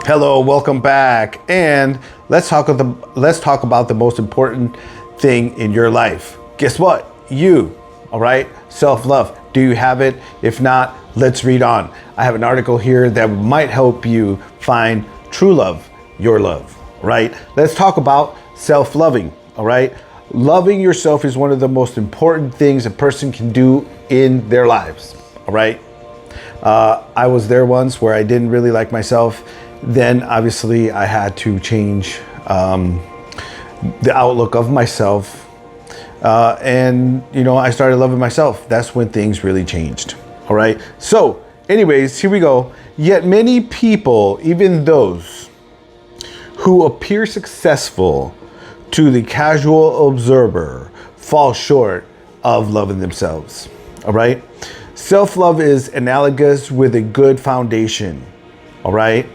Hello, welcome back, and let's talk about the most important thing in your life. Guess what? You, all right? Self-love. Do you have it? If not, let's read on. I have an article here that might help you find true love, your love, right? Let's talk about self-loving, all right? Loving yourself is one of the most important things a person can do in their lives, all right? I was there once where I didn't really like myself. Then obviously I had to change the outlook of myself. And I started loving myself. That's when things really changed. All right. So anyways, here we go. Yet many people, even those who appear successful to the casual observer, fall short of loving themselves. All right. Self-love is analogous with a good foundation. All right.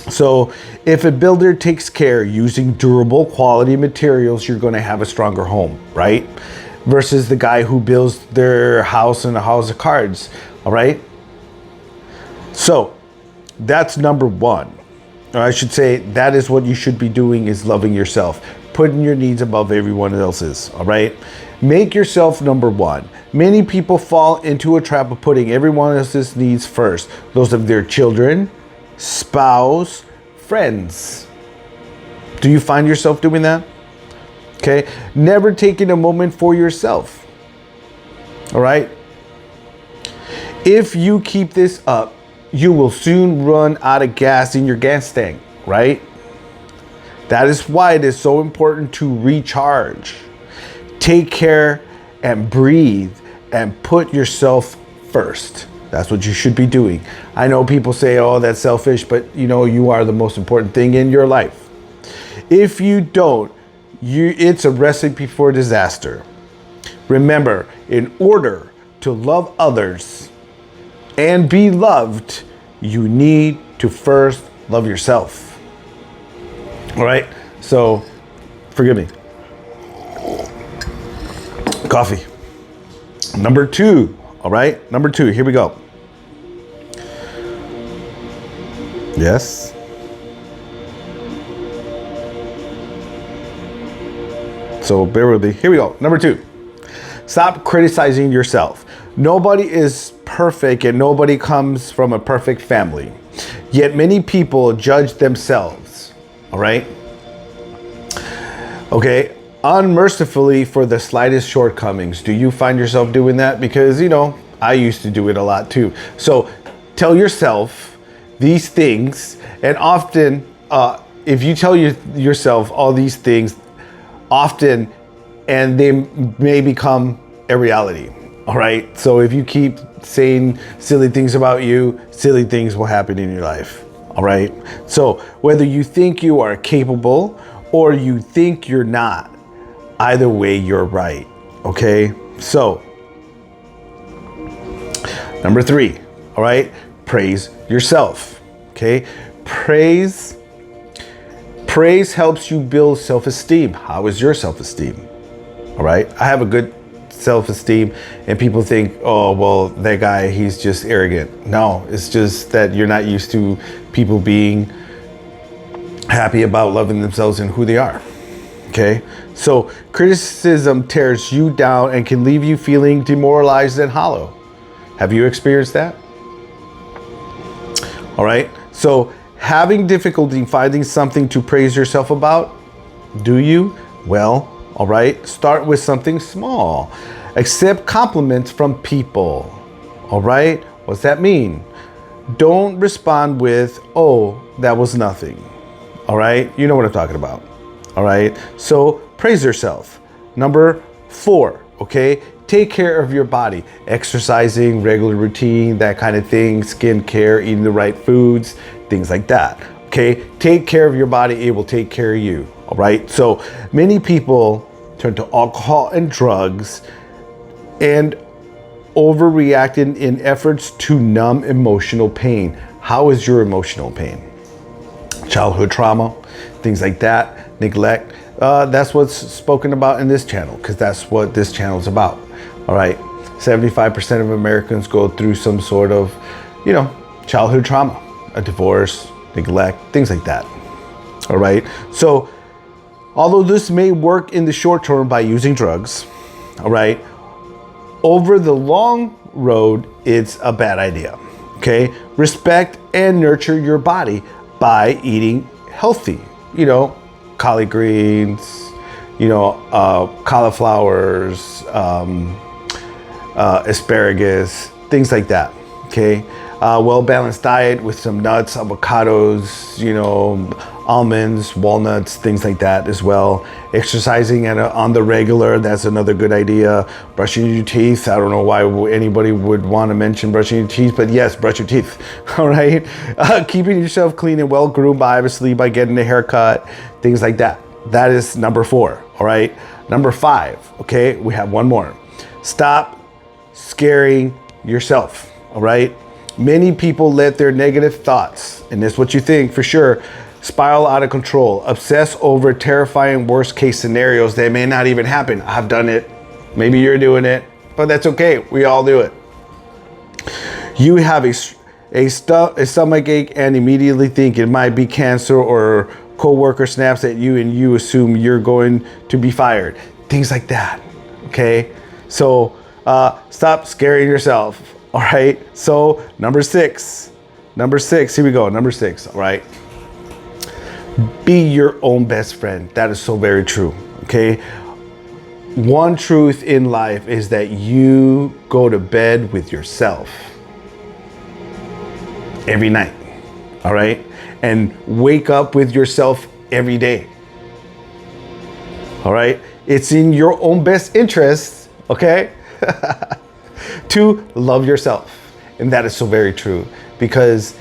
So if a builder takes care using durable quality materials, you're going to have a stronger home, right? Versus the guy who builds their house in a house of cards. All right. So that's number one. Or I should say that is what you should be doing, is loving yourself, putting your needs above everyone else's. All right. Make yourself number one. Many people fall into a trap of putting everyone else's needs first. Those of their children, spouse, friends. Do you find yourself doing that? Okay. Never taking a moment for yourself. All right. If you keep this up, you will soon run out of gas in your gas tank, right? That is why it is so important to recharge. Take care and breathe and put yourself first. That's what you should be doing. I know people say, oh, that's selfish, but you are the most important thing in your life. If you don't, it's a recipe for disaster. Remember, in order to love others and be loved, you need to first love yourself. All right? So, forgive me. Coffee. Number two. All right? Number two. Here we go. Yes. So bear with me. Here we go. Number two. Stop criticizing yourself. Nobody is perfect and nobody comes from a perfect family. Yet many people judge themselves. All right? Okay. Unmercifully for the slightest shortcomings. Do you find yourself doing that? Because, I used to do it a lot too. So tell yourself these things, and often if you tell yourself all these things often, and they may become a reality. All right. So if you keep saying silly things about you, silly things will happen in your life. All right. So whether you think you are capable or you think you're not, either way, you're right. Okay. So number three. All right. Praise yourself. Okay. Praise helps you build self-esteem. How is your self-esteem? All right. I have a good self-esteem, and people think, oh, well, that guy, he's just arrogant. No, it's just that you're not used to people being happy about loving themselves and who they are. Okay. So criticism tears you down and can leave you feeling demoralized and hollow. Have you experienced that? All right. So having difficulty finding something to praise yourself about, do you? Well, all right. Start with something small. Accept compliments from people. All right. What's that mean? Don't respond with, oh, that was nothing. All right. You know what I'm talking about. All right. So praise yourself. Number 4. Okay. Take care of your body. Exercising, regular routine, that kind of thing. Skin care, eating the right foods, things like that. Okay. Take care of your body. It will take care of you. All right. So many people turn to alcohol and drugs and overreacting in efforts to numb emotional pain. How is your emotional pain? Childhood trauma, things like that, neglect. That's what's spoken about in this channel, because that's what this channel is about. All right. 75% of Americans go through some sort of, childhood trauma, a divorce, neglect, things like that. All right. So although this may work in the short term by using drugs, all right, over the long road, it's a bad idea. Okay. Respect and nurture your body by eating healthy, collard greens, cauliflowers, asparagus, things like that. Okay. Well-balanced diet with some nuts, avocados, almonds, walnuts, things like that as well. Exercising on the regular, that's another good idea. Brushing your teeth, I don't know why anybody would want to mention brushing your teeth, but yes, brush your teeth, all right? Keeping yourself clean and well-groomed, obviously, by getting a haircut, things like that. That is number 4, all right? Number 5, okay, we have one more. Stop scaring yourself, all right? Many people let their negative thoughts, and this is what you think for sure, spiral out of control, obsess over terrifying worst case scenarios that may not even happen. I've done it. Maybe you're doing it, but that's okay. We all do it. You have a stomach ache and immediately think it might be cancer, or coworker snaps at you and you assume you're going to be fired. Things like that, okay? So stop scaring yourself. All right, so number six, here we go, number 6, all right? Be your own best friend. That is so very true, okay? One truth in life is that you go to bed with yourself every night, all right? And wake up with yourself every day, all right? It's in your own best interest, okay? To love yourself. And that is so very true, because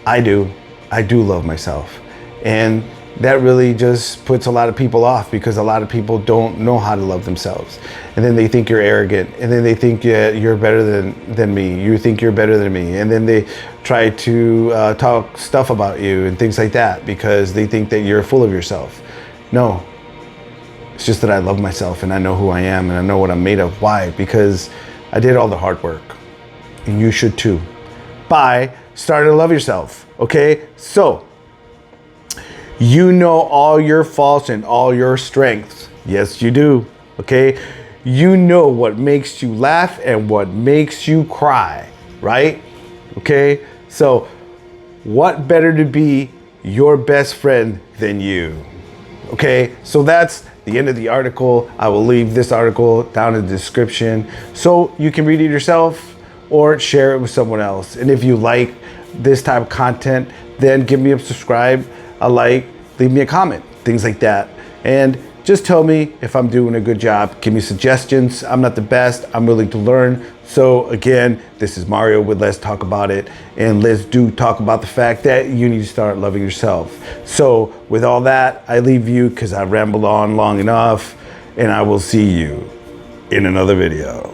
I do love myself. And that really just puts a lot of people off, because a lot of people don't know how to love themselves. And then they think you're arrogant, and then they think you're better than me. You think you're better than me. And then they try to talk stuff about you and things like that, because they think that you're full of yourself. No, it's just that I love myself and I know who I am and I know what I'm made of. Why? Because I did all the hard work, and you should too, by starting to love yourself, okay? So, you know all your faults and all your strengths. Yes, you do, okay? You know what makes you laugh and what makes you cry, right? Okay? So, what better to be your best friend than you? Okay, so that's the end of the article. I will leave this article down in the description so you can read it yourself or share it with someone else. And if you like this type of content, then give me a subscribe, a like, leave me a comment, things like that. And just tell me if I'm doing a good job. Give me suggestions. I'm not the best. I'm willing to learn. So again, this is Mario with Let's Talk About It. And let's talk about the fact that you need to start loving yourself. So with all that, I leave you because I rambled on long enough, and I will see you in another video.